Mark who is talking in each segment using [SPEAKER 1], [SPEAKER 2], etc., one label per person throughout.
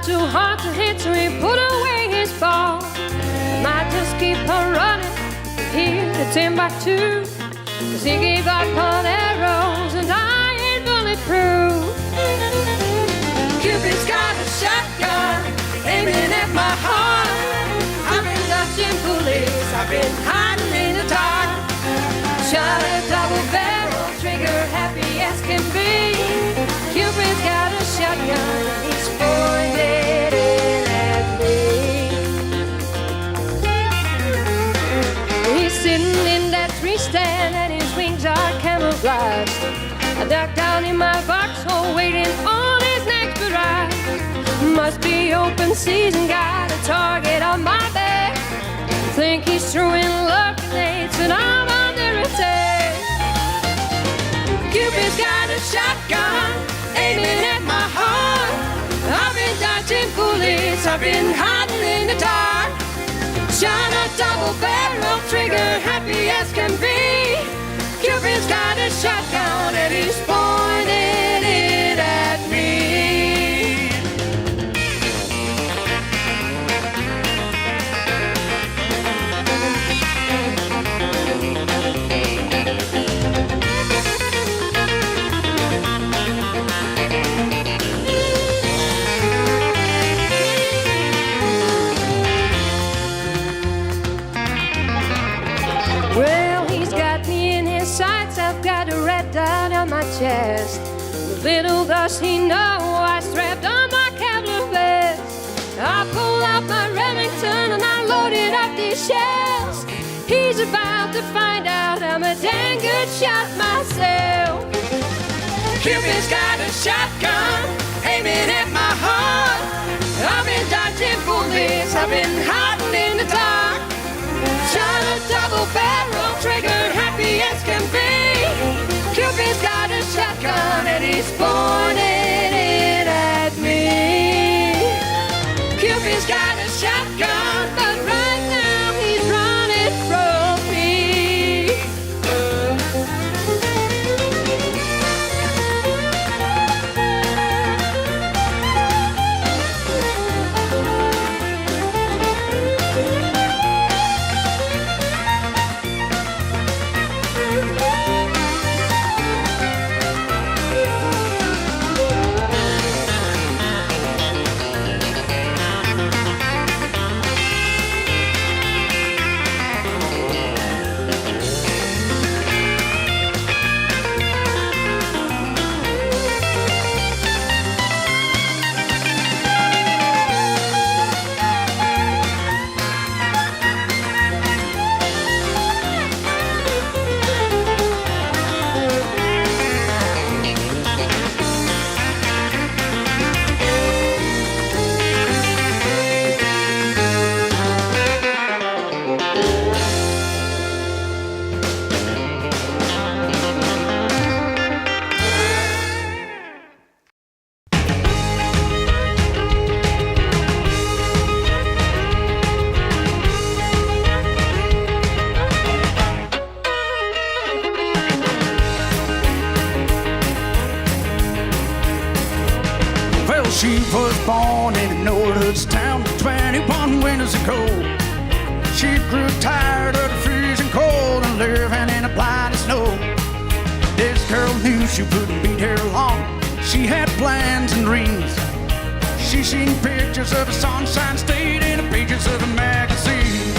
[SPEAKER 1] too hard to hit, so he put away his ball. Might just keep on running here to Timbuktu, 'cause he gave God pound arrows and I ain't bulletproof. Cupid's got a shotgun aiming at my heart. I've been dodging bullets, I've been hiding in the dark. Shot a double barrel trigger, happy as can be. Cupid's got a shotgun and he's pointed it at me. He's sitting in that tree stand and his wings are camouflaged. I ducked down in my foxhole waiting on his next ride. Must be open season, got a target on my back. Think he's throwing love grenades and I'm under attack. Cupid's got a shotgun aiming at my heart. I've been dodging bullets, I've been hiding in the dark. Shot a double barrel trigger, happy as can be. Cupid's got a shotgun and he's pointing it at me. Well, he's got me in his sights, I've got a red dot on my chest. Little does he know I strapped on my Kevlar vest. I pulled out my Remington and I loaded up these shells. He's about to find out I'm a dang good shot myself. Cupid's got a shotgun aiming at my heart. I've been dodging bullets, I've been hiding in the dark. Shot a double barrel trigger, happy as can be. Cupid's got a shotgun and he's pointing it at me. Cupid's got a shotgun, but right now he's running from me.
[SPEAKER 2] She was born in a Northwoods town 21 winters ago. She grew tired of the freezing cold and living in a blind snow. This girl knew she wouldn't be here long. She had plans and dreams. She seen pictures of a sunshine state in the pages of a magazine.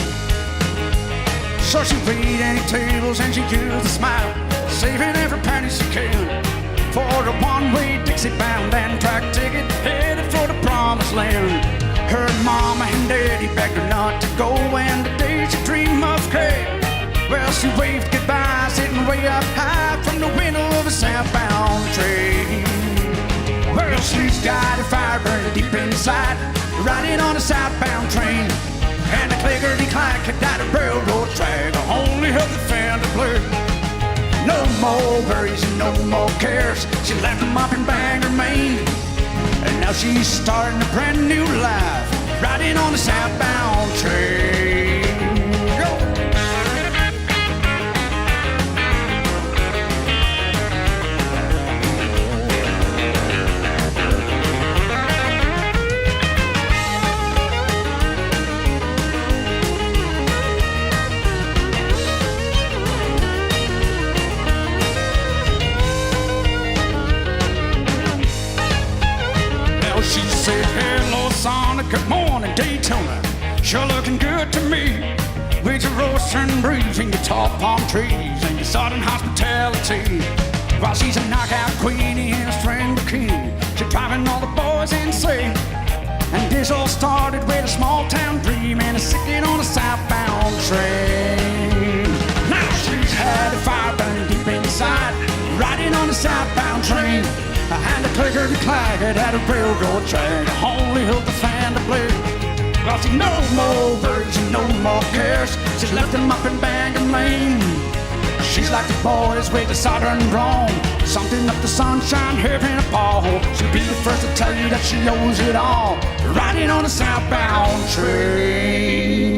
[SPEAKER 2] So she waited any tables and she used a smile, saving every penny she can for a one-way Dixie-bound Amtrak ticket headed for the promised land. Her mama and daddy begged her not to go, and the day she dreamed of came. Well, she waved goodbye, sitting way up high from the window of a southbound train. Well, she's got a fire burning deep inside, riding on a southbound train. And the clickety-clack had died a railroad track, only her the fender blurred. No more worries and no more cares. She left them up in Bangor, Maine. And now she's starting a brand new life, riding on the southbound train. Go! a good morning Daytona. Sure looking good to me. With your roasting breeze and your tall palm trees and your southern hospitality. While she's a knockout queen in a string bikini, she's driving all the boys insane. And this all started with a small town dream and a sitting on a southbound train. Now she's had a fire burning deep inside, riding on a southbound train. And the clicker to clag it at a railroad track, only hope the fan to play. Well, she no more worries and no more cares. She's left them up in Bangor Lane. She's like the boys with the southern drawn, something up the sunshine, heaven a ball. She'll be the first to tell you that she owes it all, riding on a southbound train.